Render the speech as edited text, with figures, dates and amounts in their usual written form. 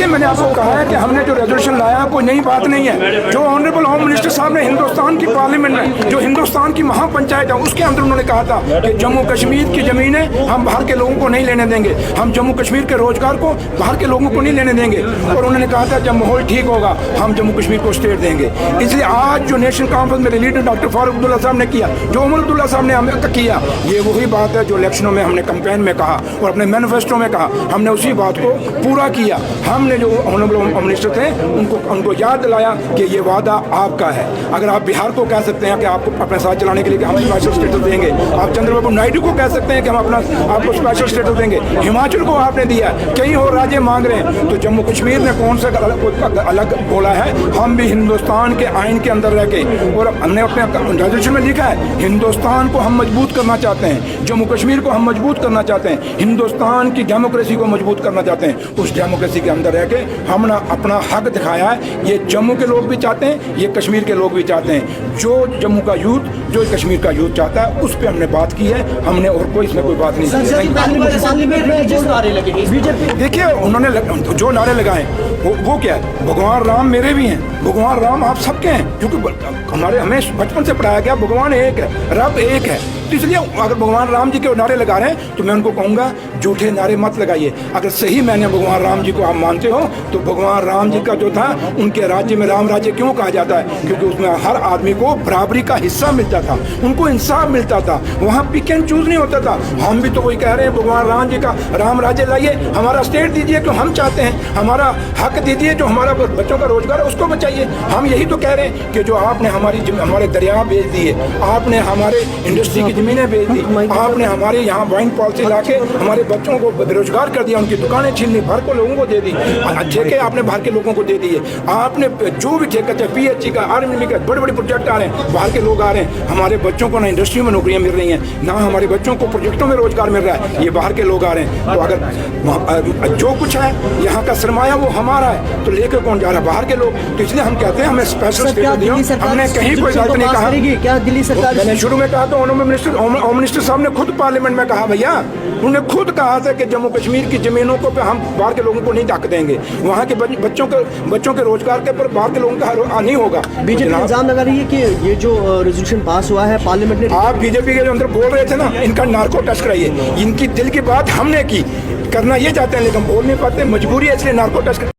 मैंने आपको कहा है कि हमने जो रेजोल्यूशन लाया कोई नई बात नहीं है। जो ऑनरेबल होम मिनिस्टर साहब ने हिंदुस्तान की पार्लियामेंट में, जो हिंदुस्तान की महापंचायत है, उसके अंदर उन्होंने कहा था कि जम्मू कश्मीर की ज़मीनें हम बाहर के लोगों को नहीं लेने देंगे, हम जम्मू कश्मीर के रोजगार को बाहर के लोगों को नहीं लेने देंगे। और उन्होंने कहा था जब माहौल ठीक होगा हम जम्मू कश्मीर को स्टेट देंगे। इसलिए आज जो नेशनल कॉन्फ्रेंस में लीडर डॉक्टर फारूक अब्दुल्ला साहब ने किया, जो उमर अब्दुल्ला साहब ने हमें किया, ये वही बात है जो इलेक्शनों में हमने कैंपेन में कहा और अपने मैनिफेस्टो में कहा। हमने उसी बात को पूरा किया। हमने जो ऑनरेबल होम मिनिस्टर थे उनको याद दिलाया कि ये वादा आपका है। अगर आप बिहार को कह सकते हैं कि आपको अपने साथ चलाने के लिए हम स्पेशल स्टेटस देंगे, आप चंद्रबाबू नायडू को कह सकते हैं कि हम आपको स्पेशल स्टेटस देंगे, हिमाचल को आपने दिया, कई और राज्य मांग रहे हैं, तो जम्मू कश्मीर ने कौन सा अलग बोला है? हम भी हिंदुस्तान के आइन के अंदर रह के, और हमने अपने रेजोल्यूशन में लिखा है हिंदुस्तान को हम मजबूत करना चाहते हैं, जम्मू कश्मीर को हम मजबूत करना चाहते हैं, हिंदुस्तान की डेमोक्रेसी को मजबूत करना चाहते हैं। उस डेमोक्रेसी के अंदर रह के हमने अपना हक दिखाया है। ये जम्मू के लोग भी चाहते हैं, ये कश्मीर के लोग भी चाहते हैं। जो जम्मू का यूथ, जो कश्मीर का यूथ चाहता है, उस पर हमने बात की है। हमने और कोई इसमें कोई बात नहीं की। देखिए उन्होंने जो नारे लगाए वो क्या है? भगवान राम मेरे भी हैं, भगवान राम आप सबके हैं, क्योंकि हमें बचपन से पढ़ाया गया भगवान एक है, रब एक है। तो इसलिए अगर भगवान राम जी के नारे लगा रहे हैं तो मैं उनको कहूँगा झूठे नारे मत लगाइए। अगर सही मैंने भगवान राम जी को आप मानते हो तो भगवान राम जी का जो था, उनके राज्य में राम राज्य क्यों कहा जाता है? क्योंकि उसमें हर आदमी को बराबरी का हिस्सा मिलता था, उनको इंसाफ मिलता था, वहाँ पिक एंड चूज नहीं होता था। हम भी तो वही कह रहे हैं भगवान राम जी का राम राज्य लाइए, हमारा स्टेट दीजिए जो हम चाहते हैं, हमारा हक दीजिए, जो हमारा बच्चों का रोजगार है उसको बचाइए। हम यही तो कह रहे हैं कि जो आपने हमारे दरिया बेच दिए, आपने हमारे इंडस्ट्री की ज़मीनें बेच दी, आपने हमारे यहाँ वाइन पॉलिसी लाके हमारे बच्चों को बेरोजगार कर दिया, उनकी दुकानें छीन ली, भर को लोगों को दे दी, ठेके आपने बाहर के लोगों को दे दिए। आपने जो भी ठेका, चाहे पीएचई का, आर्मी का, बड़े बड़े प्रोजेक्ट आ रहे हैं, बाहर के लोग आ रहे हैं, हमारे बच्चों को ना इंडस्ट्री में नौकरियाँ मिल रही हैं, ना हमारे बच्चों को प्रोजेक्टों में रोजगार मिल रहा है, ये बाहर के लोग आ रहे हैं। तो अगर जो कुछ है यहाँ का सरमाया वो हमारा है, तो लेकर कौन जा रहा है? बाहर के लोग। तो इसलिए हम कहते हैं हमें स्पेशल स्टेटस दिया। हमने कहीं कोई गलत नहीं कहा। क्या दिल्ली सरकार? मैंने शुरू में कहा तो होम मिनिस्टर साहब ने खुद पार्लियामेंट में कहा, भैया उन्होंने खुद कहा था कि जम्मू कश्मीर की जमीनों को पे हम बाहर के लोगों को नहीं हक देंगे, वहाँ के बच्चों के रोजगार के पर बाहर के लोगों का नहीं होगा। बीजेपी इल्जाम लगा रही है कि ये जो रेजोल्यूशन पास हुआ है पार्लियामेंट ने, आप बीजेपी के जो अंदर बोल रहे थे ना, इनका नार्को टेस्ट कराइए। इनकी दिल की बात हमने की, करना ये चाहते हैं लेकिन बोल नहीं पाते, मजबूरी है, इसलिए नार्को टेस्ट